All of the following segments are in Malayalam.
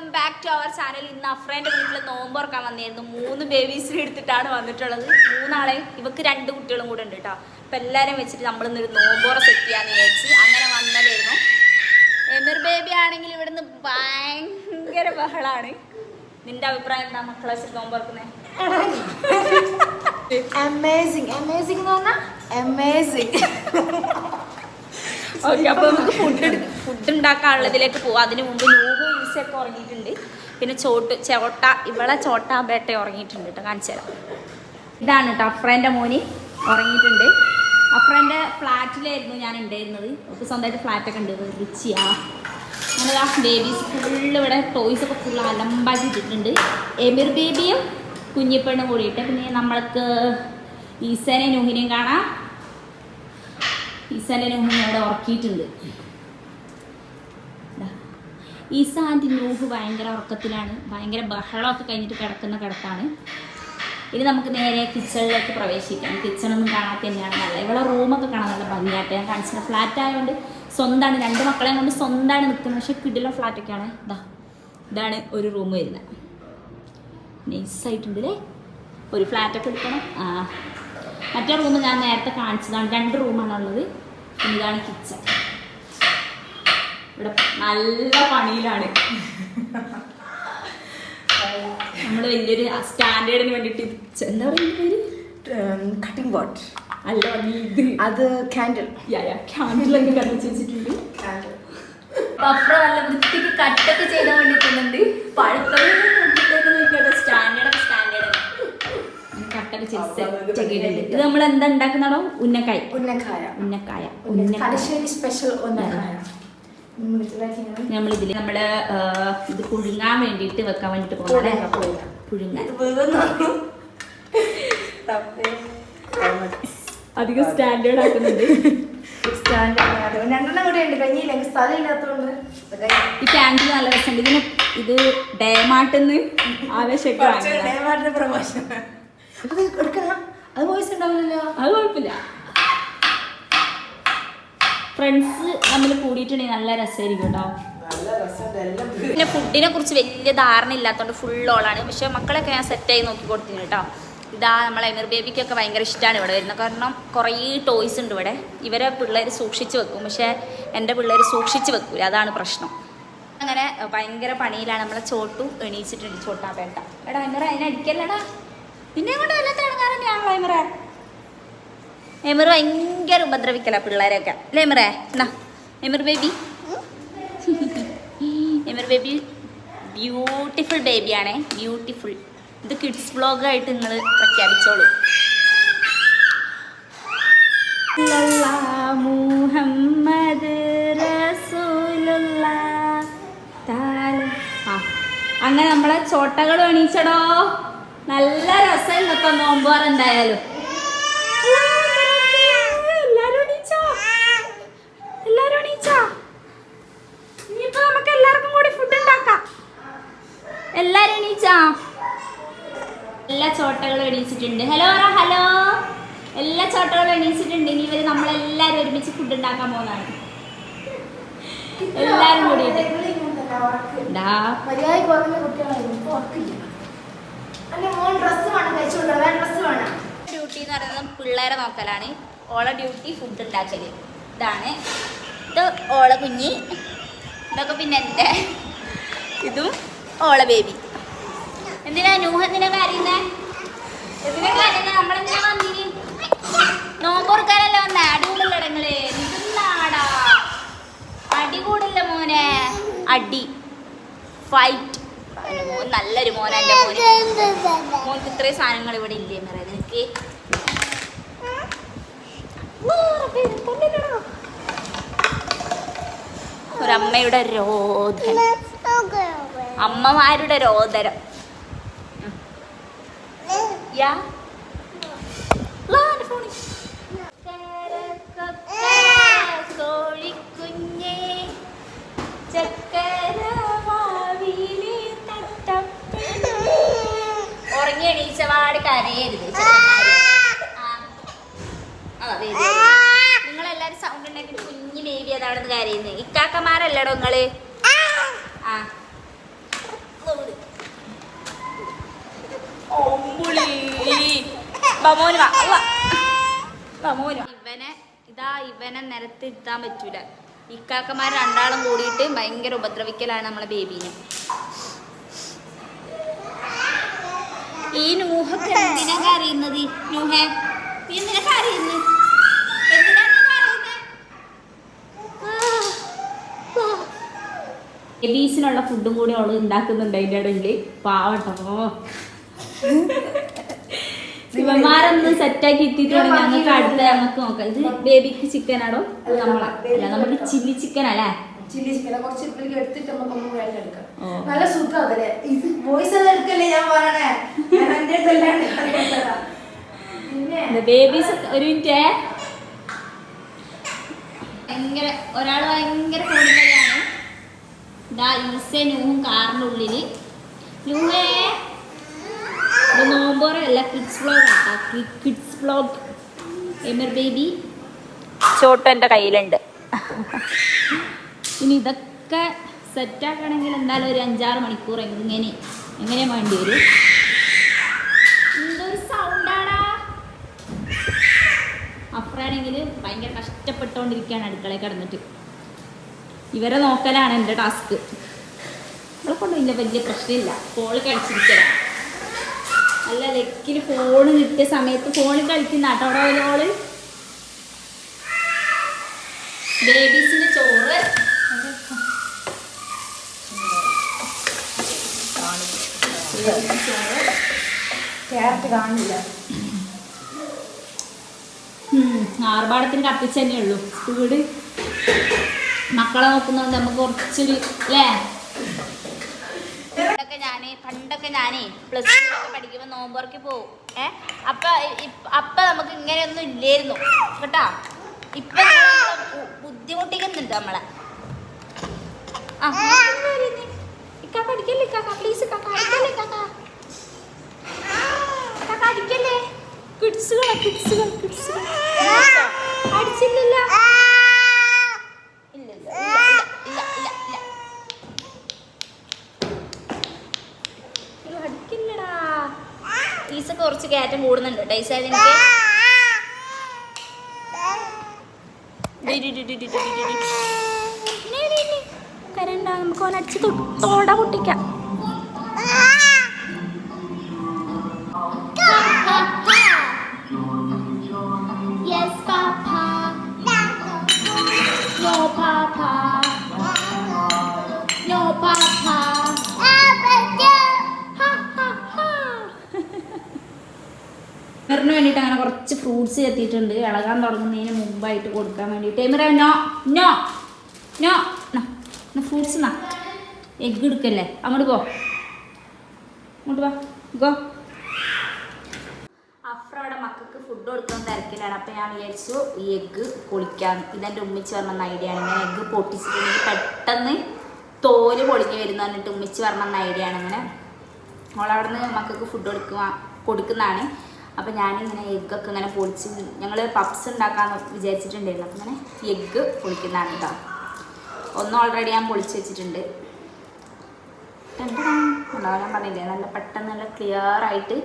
Welcome back to our channel. ഇന്ന് അഫ്രേന്റെ വീട്ടിൽ നോമ്പുറക്കാൻ വന്നിരുന്നു. 3 ബേബീസിനെ എടുത്തിട്ടാണ് വന്നിട്ടുള്ളത്. 3 ആളെ, ഇവക്ക് 2 കുട്ടികളും കൂടെ ഉണ്ട് കേട്ടോ. അപ്പം എല്ലാവരും വെച്ചിട്ട് നമ്മൾ ഇന്നൊരു നോമ്പോറ സെറ്റ് ചെയ്യാന്ന് വിചാരിച്ച് അങ്ങനെ വന്നതായിരുന്നു. എമിർ ബേബി ആണെങ്കിൽ ഇവിടുന്ന് ഭയങ്കര ബഹളാണ്. നിന്റെ അഭിപ്രായം എന്താ മക്കളെ വെച്ചിട്ട് നോമ്പുറക്കുന്നത്? ഓക്കെ, അപ്പോൾ നമുക്ക് ഫുഡ് ഉണ്ടാക്കാനുള്ളതിലേക്ക് പോവാം. അതിന് മുമ്പ് നൂഹ് ഈസയൊക്കെ ഉറങ്ങിയിട്ടുണ്ട്. പിന്നെ ഇവളെ ചോട്ട ബേട്ട ഉറങ്ങിയിട്ടുണ്ട് കേട്ടോ. കാണിച്ചു തരാം. ഇതാണ് കേട്ടോ അഫ്രേൻ്റെ മോന് ഉറങ്ങിയിട്ടുണ്ട്. അഫ്രേൻ്റെ ഫ്ലാറ്റിലായിരുന്നു ഞാൻ ഉണ്ടായിരുന്നത്. നമുക്ക് സ്വന്തമായിട്ട് ഫ്ലാറ്റൊക്കെ ഉണ്ട്. റിച്ചിയാ അങ്ങനെ ബേബീസ് ഫുള്ള് ഇവിടെ ടോയ്സൊക്കെ ഫുള്ള് അലമ്പാക്കി ഇട്ടിട്ടുണ്ട്. എമിർ ബേബിയും കുഞ്ഞിപ്പെണ്ണും കൂടിയിട്ട്. പിന്നെ നമ്മൾക്ക് ഈസേനെയും നൂഹിനെയും കാണാം. ഈസാൻ്റെ നൂഹിനെ ഇവിടെ ഉറക്കിയിട്ടുണ്ട്. ഈസാൻ്റെ നൂഹ് ഭയങ്കര ഉറക്കത്തിലാണ്. ഭയങ്കര ബഹളമൊക്കെ കഴിഞ്ഞിട്ട് കിടക്കുന്ന കിടത്താണ്. ഇനി നമുക്ക് നേരെ കിച്ചണിലേക്ക് പ്രവേശിക്കാം. കിച്ചണൊന്നും കാണാത്ത തന്നെയാണ് നല്ല. ഇവിടെ റൂമൊക്കെ കാണാൻ നല്ല ഭംഗിയായിട്ട് ഞാൻ കാണിച്ചത്. ഫ്ലാറ്റ് ആയതുകൊണ്ട് സ്വന്തമാണ്, 2 മക്കളെയും കൊണ്ട് സ്വന്തമാണ് നിൽക്കുന്നത്. പക്ഷേ കിടിലം ഫ്ലാറ്റൊക്കെയാണ്. ഇതാണ് ഒരു റൂം വരുന്നത്. നൈസായിട്ടുണ്ട് അല്ലേ? ഒരു ഫ്ലാറ്റൊക്കെ എടുക്കണം. മറ്റേ റൂം ഞാൻ നേരത്തെ കാണിച്ചതാണ്. 2 റൂമാണുള്ളത്. ഇതാണ് കിച്ചൺ. ഇവിടെ നല്ല പണിയിലാണ്. നമ്മൾ വലിയൊരു സ്റ്റാൻഡേർഡിന് വേണ്ടിയിട്ട് എന്താ പറയുക പേര്? കട്ടിംഗ് ബോർഡ് അല്ല, ഇത് അത് ക്യാൻഡിലൊക്കെ കത്തിച്ച് വെച്ചിട്ടുണ്ട്. അപ്പുറം നല്ല വൃത്തിക്ക് കട്ടൊക്കെ ചെയ്താൽ വേണ്ടിയിട്ടുണ്ട്. പഴത്തൊക്കെ നോക്കിയിട്ട് സ്റ്റാൻഡേർഡൊക്കെ ഇത് നമ്മൾ എന്താ ഉണ്ടാക്കുന്നതോ? ഉന്നക്കായ. സ്പെഷ്യൽ നമ്മളിതിൽ നമ്മള് ഇത് പുഴുങ്ങാൻ വേണ്ടിയിട്ട് വെക്കാൻ വേണ്ടിട്ട് പോകുന്നത്. പുഴുങ്ങാൻ അധികം സ്റ്റാൻഡേർഡ് ആക്കുന്നുണ്ട്. ഈ ക്യാൻഡിൽ നല്ല രസമുണ്ട്. ഇത് ഡേമാട്ടെന്ന് ആവേശമൊക്കെ അത് കുഴപ്പമില്ല. ഫ്രണ്ട്സ് തമ്മിൽ കൂടിയിട്ടുണ്ടെങ്കിൽ നല്ല രസമായിരിക്കും കേട്ടോ. പിന്നെ ഫുഡിനെ കുറിച്ച് വലിയ ധാരണ ഇല്ലാത്തതുകൊണ്ട് ഫുൾ ഓളാണ്. പക്ഷെ മക്കളൊക്കെ ഞാൻ സെറ്റായി നോക്കി കൊടുത്തിന് കേട്ടോ. ഇതാ നമ്മളെ എമിർ ബേബിക്കൊക്കെ ഭയങ്കര ഇഷ്ടമാണ് ഇവിടെ വരുന്നത്. കാരണം കുറേ ടോയ്സ് ഉണ്ട് ഇവിടെ. ഇവരെ പിള്ളേർ സൂക്ഷിച്ച് വെക്കും, പക്ഷേ എൻ്റെ പിള്ളേർ സൂക്ഷിച്ച് വെക്കൂല. അതാണ് പ്രശ്നം. അങ്ങനെ ഭയങ്കര പണിയിലാണ്. നമ്മളെ ചോട്ടു എണീച്ചിട്ടുണ്ട്. ചോട്ടാ പേട്ട എടാ എമിറ അതിനെ അടിക്കല്ലടാ. നിന്നെ കൊണ്ട് വല്ല തിളങ്ങാൻ തന്നെയാണല്ലോ എമിറ. എമിർ ഭയങ്കര ഉപദ്രവിക്കല പിള്ളേരെയൊക്കെ അല്ലേ എമിറേ? എന്നാ Emir baby, Emir baby beautiful ബേബിയാണേ, ബ്യൂട്ടിഫുൾ. ഇത് കിഡ്സ് വ്ളോഗായിട്ട് നിങ്ങൾ പ്രഖ്യാപിച്ചോളൂ. മുഹമ്മദ് റസൂലുള്ളാഹ്. അങ്ങനെ നമ്മളെ ചോട്ടകൾ എണീച്ചടോ. നല്ല രസം ഇന്നത്തെ നോമ്പുകാർ എന്തായാലും. ഇനിയിപ്പോ നമുക്ക് എല്ലാവർക്കും കൂടി ഫുഡ് ഉണ്ടാക്കാം. എല്ലാരും എണീച്ചാ? എല്ലാ ചോട്ടകളും എണീച്ചിട്ടുണ്ട്. ഹലോ ഹലോ, എല്ലാ ചോട്ടകളും എണീച്ചിട്ടുണ്ട്. ഇനി ഇവര് നമ്മളെല്ലാരും ഒരുമിച്ച് ഫുഡ് ഉണ്ടാക്കാൻ പോകുന്നതാണ്. എല്ലാരും കൂടിയിട്ട് ഡ്യൂട്ടി എന്ന് പറയുന്നത് പിള്ളേരെ നോക്കലാണ്. ഓളെ ഡ്യൂട്ടി ഫുഡ് ഉണ്ടാക്കല്. ഇതാണ് ഇത് ഓളെ കുഞ്ഞി. ഇതൊക്കെ പിന്നെ എൻ്റെ ഇതും ഓളെ ബേബി. എന്തിനാ നൂഹ് എന്തിനാ കരയുന്നേ? എന്തിനാ കരയുന്നേ? നമ്മളെന്തിനാ വന്നിനി? നോമ്പുറക്കാനല്ല വന്നേ. അടികൂടില്ല ഇടങ്ങള്. നിന്നാടാ അടികൂടില്ല മോനെ. അടി ഫൈറ്റ്. മോൻ നല്ലൊരു മോനാ. എൻ്റെ മോൻക്ക് ഇത്രയും സാധനങ്ങൾ ഇവിടെ ഇല്ലേ പറയാ നിനക്ക്? ഒരമ്മയുടെ രോദനം, അമ്മമാരുടെ രോദനം. കോഴിക്കുഞ്ഞേ ഉറങ്ങി എണീച്ചപാട് കരയരുത്. നിങ്ങളെല്ലാരും സൗണ്ട് ഉണ്ടാക്കിയിട്ട് കുഞ്ഞു ബേബി അതാണെന്ന് കരയുന്നത്. ഇക്കാക്കമാരല്ലടോ നിങ്ങള്. ആ ബമോന് ബമോന് ഇവനെ നിരത്തിരുത്താൻ പറ്റൂല. ഇക്കാക്കമാർ രണ്ടാളും കൂടിയിട്ട് ഭയങ്കര ഉപദ്രവിക്കലാണ് നമ്മളെ ബേബീനെ. ഈ നൂഹൊക്കെ എന്തിനാ കരയുന്നത്? നൂഹേ നീ എന്തിനാ കരയുന്നത്? ബേബീസിനുള്ള ഫുഡും കൂടി അവള് ഉണ്ടാക്കുന്നുണ്ട് അതിൻ്റെ ഇടയിൽ. പാവട്ടോ ഇവന്മാരൊന്ന് സെറ്റാക്കി എത്തിയിട്ടുണ്ടെങ്കിൽ ഞങ്ങൾക്ക് അടുത്ത ഞങ്ങൾക്ക് നോക്കാം. ഇത് ബേബിക്ക് ചിക്കൻ ആണോ നമ്മളെ? അല്ല നമുക്ക് ചില്ലി ചിക്കൻ അല്ലേ? ചില്ലി ചിക്കൻ കുറച്ച് എടുത്തിട്ട് നമുക്കൊന്നും വേണ്ട എടുക്കാം. നല്ല സുഖം അതല്ലേ? ഇത് വോയിസ് എടുക്കല്ലേ ഞാൻ പറയണേ. ബേബീസ് ഒരു മിനിറ്റ്. ഭയങ്കര ഒരാൾ ഭയങ്കര കൂടുതലാണ്. ഇതാ ഈസേ നൂഹും കാറിൻ്റെ ഉള്ളില്. നൂഹേ ഇത് നോമ്പോറല്ല, കിഡ്സ് വ്ളോഗ് ആട്ടോ. Kids vlog. എമിർ ബേബി ചോട്ടോ എൻ്റെ കയ്യിലുണ്ട്. ഇനി ഇതൊക്കെ സെറ്റാക്കണമെങ്കിൽ എന്തായാലും ഒരു 5-6 മണിക്കൂർ എങ്ങനെ വേണ്ടി വരും. എന്തൊരു സൗണ്ടാടാ. അപ്പറാണെങ്കിൽ ഭയങ്കര കഷ്ടപ്പെട്ടുകൊണ്ടിരിക്കുകയാണ് അടുക്കളയിൽ കിടന്നിട്ട്. ഇവരെ നോക്കലാണ് എൻ്റെ ടാസ്ക്. നമ്മളെ കൊണ്ടില്ല വലിയ പ്രശ്നമില്ല. ഫോണ് കളിച്ചിരിക്കലാണ്. നല്ല ലെക്കിന് ഫോണ് കിട്ടിയ സമയത്ത് ഫോണിൽ കളിക്കുന്ന ആട്ടോടോള്. ബേബീസിന് ചോറ് ക്യാരറ്റ് കാണില്ല. ആർഭാടത്തിന് കത്തിച്ച് തന്നെ ഉള്ളൂ. സ്പീഡ് മക്കളെ നോക്കുന്നതുകൊണ്ട് നമുക്ക് കുറച്ചൊരു അല്ലേ. പണ്ടൊക്കെ ഞാനേ പ്ലസ് 2 പഠിക്കുമ്പോൾ നോമ്പോർക്ക് പോവും. അപ്പം നമുക്ക് ഇങ്ങനെയൊന്നും ഇല്ലായിരുന്നു കേട്ടാ. ഇപ്പം ബുദ്ധിമുട്ടിക്കുന്നുണ്ട് നമ്മളെ. ഇക്കാക്ക അടിക്കല്ലേ ഇക്കാക്ക, പ്ലീസ് ഇക്കാക്ക അടിക്കല്ലേ ഇക്കാക്ക, ഇക്കാക്ക അടിക്കല്ലേ. കിഡ്സുകൾ അടിച്ചില്ലല്ലോ. അടിക്കില്ലടാ. ഈസൊക്കെ കുറച്ച് കയറ്റം കൂടുന്നുണ്ട് കേട്ടോ. ഈസ എനിക്ക് കരണ്ട. നമുക്ക് ഓൻ അടിച്ച് തോട പൊട്ടിക്കാം. Yes, Papa. No, Papa. No, Papa. എമിറിന് വേണ്ടിയിട്ട് അങ്ങനെ കുറച്ച് ഫ്രൂട്ട്സ് എത്തിയിട്ടുണ്ട്. ഇളകാൻ തുടങ്ങുന്നതിന് മുമ്പായിട്ട് കൊടുക്കാൻ വേണ്ടിയിട്ട്. എമിറ നോ നോ നോ ഫ്രൂട്ട്സ് എന്നാ. എഗ്ഗ് എടുക്കല്ലേ. അങ്ങോട്ട് പോ, അങ്ങോട്ട് പോ, ഗോ. അഫ്രയുടെ മക്കൾക്ക് ഫുഡ് കൊടുക്കുന്ന തിരക്കിലാണ്. അപ്പം ഞാൻ വിചാരിച്ചു ഈ എഗ്ഗ് പൊളിക്കാൻ. ഇതെൻ്റെ ഉമ്മിച്ച് പറഞ്ഞ ഐഡിയ ആണ്. ഇങ്ങനെ എഗ്ഗ് പൊട്ടിച്ചിട്ടുണ്ടെങ്കിൽ പെട്ടെന്ന് തോല് പൊളിഞ്ഞ് വരുന്ന പറഞ്ഞിട്ട് ഉമ്മിച്ച് പറഞ്ഞ ഐഡിയ ആണ്. അങ്ങനെ അവളവിടെ നിന്ന് മക്കൾക്ക് ഫുഡ് കൊടുക്കുന്നതാണ്. അപ്പം ഞാനിങ്ങനെ എഗ്ഗൊക്കെ ഇങ്ങനെ പൊളിച്ച് ഞങ്ങൾ പപ്സ് ഉണ്ടാക്കാമെന്ന് വിചാരിച്ചിട്ടുണ്ടായിരുന്നു. അപ്പം ഇങ്ങനെ എഗ്ഗ് പൊളിക്കുന്നതാണ് കേട്ടോ. ഒന്ന് ഓൾറെഡി ഞാൻ പൊളിച്ച് വെച്ചിട്ടുണ്ട്. ഉണ്ടാവും ഞാൻ പറഞ്ഞില്ലേ, നല്ല പെട്ടെന്ന് നല്ല ക്ലിയർ ആയിട്ട്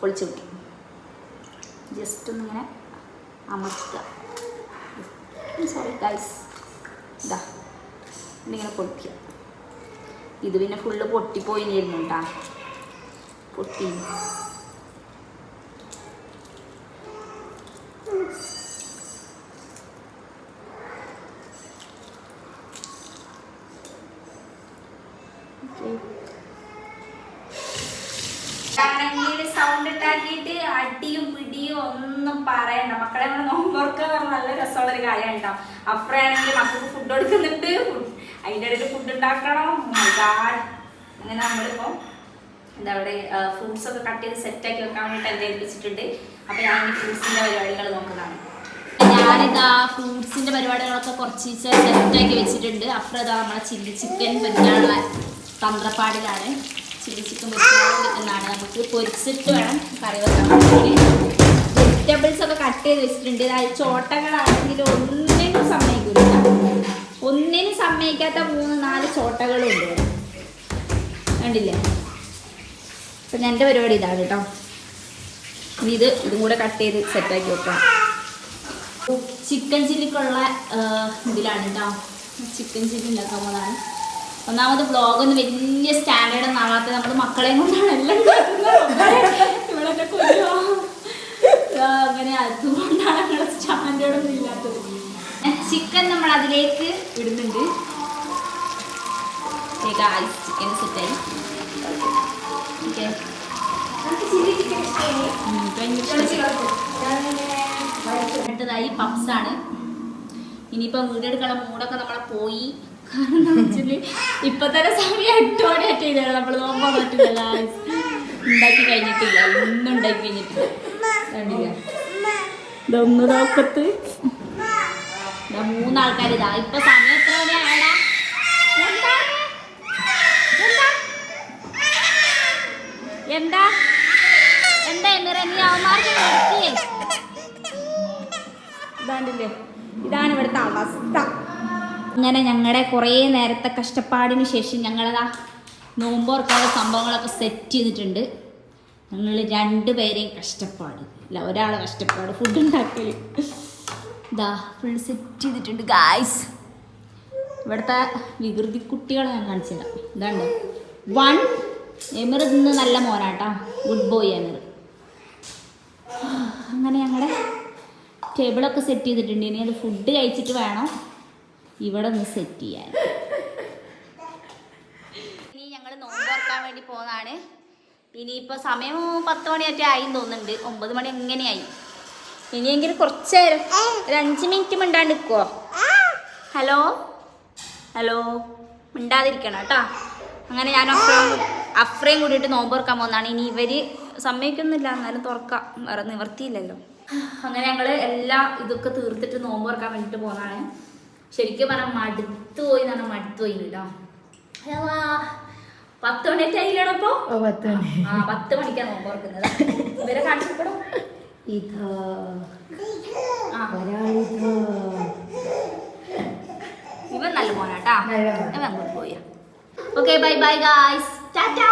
പൊളിച്ച് കിട്ടും. ജസ്റ്റ് ഒന്നിങ്ങനെ അമർത്തുക. Sorry guys. ഇതാ ഇങ്ങനെ പൊളിക്കുക. ഇത് പിന്നെ ഫുള്ള് പൊട്ടിപ്പോയിരുന്നു കേട്ടോ. പൊട്ടി സൗണ്ട് ഉണ്ടാക്കിയിട്ട് അടിയും പിടിയും ഒന്നും പറയണ്ട. മക്കളെ നമ്മൾ നോമ്പൊക്കെ നല്ല രസമുള്ളൊരു കാര്യമാണ് കേട്ടോ. അപ്പഴാണെങ്കിൽ മക്കൾക്ക് ഫുഡ് കൊടുക്കുന്നുണ്ട്. അതിൻ്റെ ഇടയിൽ ഫുഡ് ഉണ്ടാക്കണം. അങ്ങനെ നമ്മളിപ്പോൾ എന്താ പറയുക ഫ്രൂട്ട്സ് ഒക്കെ കട്ട് ചെയ്ത് സെറ്റാക്കി വെക്കാൻ വേണ്ടിയിട്ട് എന്നെ ഏൽപ്പിച്ചിട്ടുണ്ട്. അപ്പോൾ ഞാൻ ഈ ഫ്രൂട്ട്സിൻ്റെ പരിപാടികൾ നോക്കുന്നതാണ്. ഞാനിതാ ഫ്രൂട്ട്സിൻ്റെ പരിപാടികളൊക്കെ കുറച്ച് സെറ്റാക്കി വെച്ചിട്ടുണ്ട്. അപ്പുറം ഇതാ നമ്മളെ ചില്ലി ചിക്കൻ പൊരിക്കാനുള്ള തന്ത്രപ്പാടിലാണ്. ചില്ലി ചിക്കൻ പൊരിക്കുന്നതാണ്. നമുക്ക് പൊരിച്ചിട്ട് വേണം കറി വെക്കാൻ വേണ്ടിയിട്ട്. വെജിറ്റബിൾസ് ഒക്കെ കട്ട് ചെയ്ത് വെച്ചിട്ടുണ്ട്. അതായത് ചോട്ടകളാണെങ്കിൽ ഒന്നിനും സമ്മതിക്കില്ല. ഒന്നിനും സമ്മതിക്കാത്ത 3-4 ചോട്ടകളും ഉണ്ട് ഇവിടെ. കണ്ടില്ലേ? അപ്പം എൻ്റെ പരിപാടി ഇതാണ് കേട്ടോ. ഇനി ഇതും കൂടെ കട്ട് ചെയ്ത് സെറ്റാക്കി വെക്കാം. ചിക്കൻ ചില്ലിക്കുള്ള ഇതിലാണ് കേട്ടോ. ചിക്കൻ ചില്ലി ഉണ്ടാക്കാൻ പോകുന്നതാണ്. ഒന്നാമത് വ്ളോഗൊന്നും വലിയ സ്റ്റാൻഡേർഡ് ഒന്നും ആവാത്തത് നമ്മൾ മക്കളെയും കൊണ്ടാണ് എല്ലാം ഇവിടെ കൊല്ലോ അങ്ങനെ അതുകൊണ്ടാണ് ഞങ്ങൾ സ്റ്റാൻഡേർഡൊന്നും ഇല്ലാത്തത്. ചിക്കൻ നമ്മൾ അതിലേക്ക് ഇടുന്നുണ്ട്. ചിക്കൻ സെറ്റായി. ഓക്കെ അടുത്തതായി പപ്സാണ്. ഇനിയിപ്പോൾ വീഡിയോ എടുക്കാനുള്ള മൂടൊക്കെ നമ്മളെ പോയി. കാരണം എന്താ വെച്ചാൽ ഇപ്പൊ തന്നെ സമയം 8 മണിയായിട്ട് ചെയ്താണ്. നമ്മൾ നോക്കാൻ പറ്റില്ല, ഉണ്ടാക്കി കഴിഞ്ഞിട്ടില്ല, ഒന്നും ഉണ്ടാക്കി കഴിഞ്ഞിട്ടില്ല. കണ്ടില്ല ഇതൊന്ന് നോക്കത്ത് 3 ആൾക്കാർ ഇതാ. ഇപ്പൊ സമയം എത്ര മണിയാടാ? എന്താ എന്താ നീ അവന്മാർക്ക് ഇതാണ്ടില്ലേ? ഇതാണ് ഇവിടുത്തെ അവസ്ഥ. അങ്ങനെ ഞങ്ങളുടെ കുറേ നേരത്തെ കഷ്ടപ്പാടിന് ശേഷം ഞങ്ങളതാ നോമ്പോർക്കാനുള്ള സംഭവങ്ങളൊക്കെ സെറ്റ് ചെയ്തിട്ടുണ്ട്. ഞങ്ങൾ 2 പേരെയും കഷ്ടപ്പാട് അല്ല, ഒരാളെ കഷ്ടപ്പാട് ഫുഡ് ഉണ്ടാക്കൽ ഇതാ ഫുൾ സെറ്റ് ചെയ്തിട്ടുണ്ട് ഗായ്സ്. ഇവിടുത്തെ വികൃതി കുട്ടികളെ ഞാൻ കാണിച്ചു തരാം. ഇതാണ്ട് 1 എമിർ ഇന്ന് നല്ല മോനാട്ടാ, ഗുഡ് ബോയ് എമിർ. അങ്ങനെ ഞങ്ങളുടെ ടേബിളൊക്കെ സെറ്റ് ചെയ്തിട്ടുണ്ട്. ഇനി അത് ഫുഡ് കഴിച്ചിട്ട് വേണം ഇവിടെ ഒന്ന് സെറ്റ് ചെയ്യാൻ. ഇനി ഞങ്ങൾ നോമ്പ് തുറക്കാൻ വേണ്ടി പോകുന്നതാണ്. ഇനിയിപ്പോൾ സമയം 10 മണിയൊക്കെ ആയി തോന്നുന്നുണ്ട്. 9 മണി എങ്ങനെയായി. ഇനിയെങ്കിലും കുറച്ച് നേരം ഒരു 5 മിനിറ്റ് മിണ്ടാണ്ട് നിൽക്കുമോ? ഹലോ ഹലോ മിണ്ടാതിരിക്കണം കേട്ടോ. അങ്ങനെ ഞാൻ അഫ്രയും കൂടിയിട്ട് നോമ്പ് തുറക്കാൻ പോകുന്നതാണ്. ഇനി ഇവർ സമ്മതിക്കൊന്നുമില്ല, എന്നാലും തുറക്കാം, വേറെ നിവർത്തിയില്ലല്ലോ. അങ്ങനെ ഞങ്ങൾ എല്ലാം ഇതൊക്കെ തീർത്തിട്ട് നോമ്പ് തുറക്കാൻ വേണ്ടിയിട്ട് പോകുന്നതാണ്. ശരിക്കും പറഞ്ഞാൽ മടുത്തു പോയി എന്നാണ്. മടുത്തു പോയി കേട്ടോ. 10 മണിയൊക്കെ ആയില്ലേടോ ഇപ്പോൾ? 10 മണിക്കാണ് നോമ്പ് തുറക്കുന്നത്. ഇവരെ കാണിച്ചപ്പോഴും ഇവൻ നല്ല മോനാട്ടാ. ഇവൻ അങ്ങോട്ട് പോയാ. Okay bye bye guys, Tata.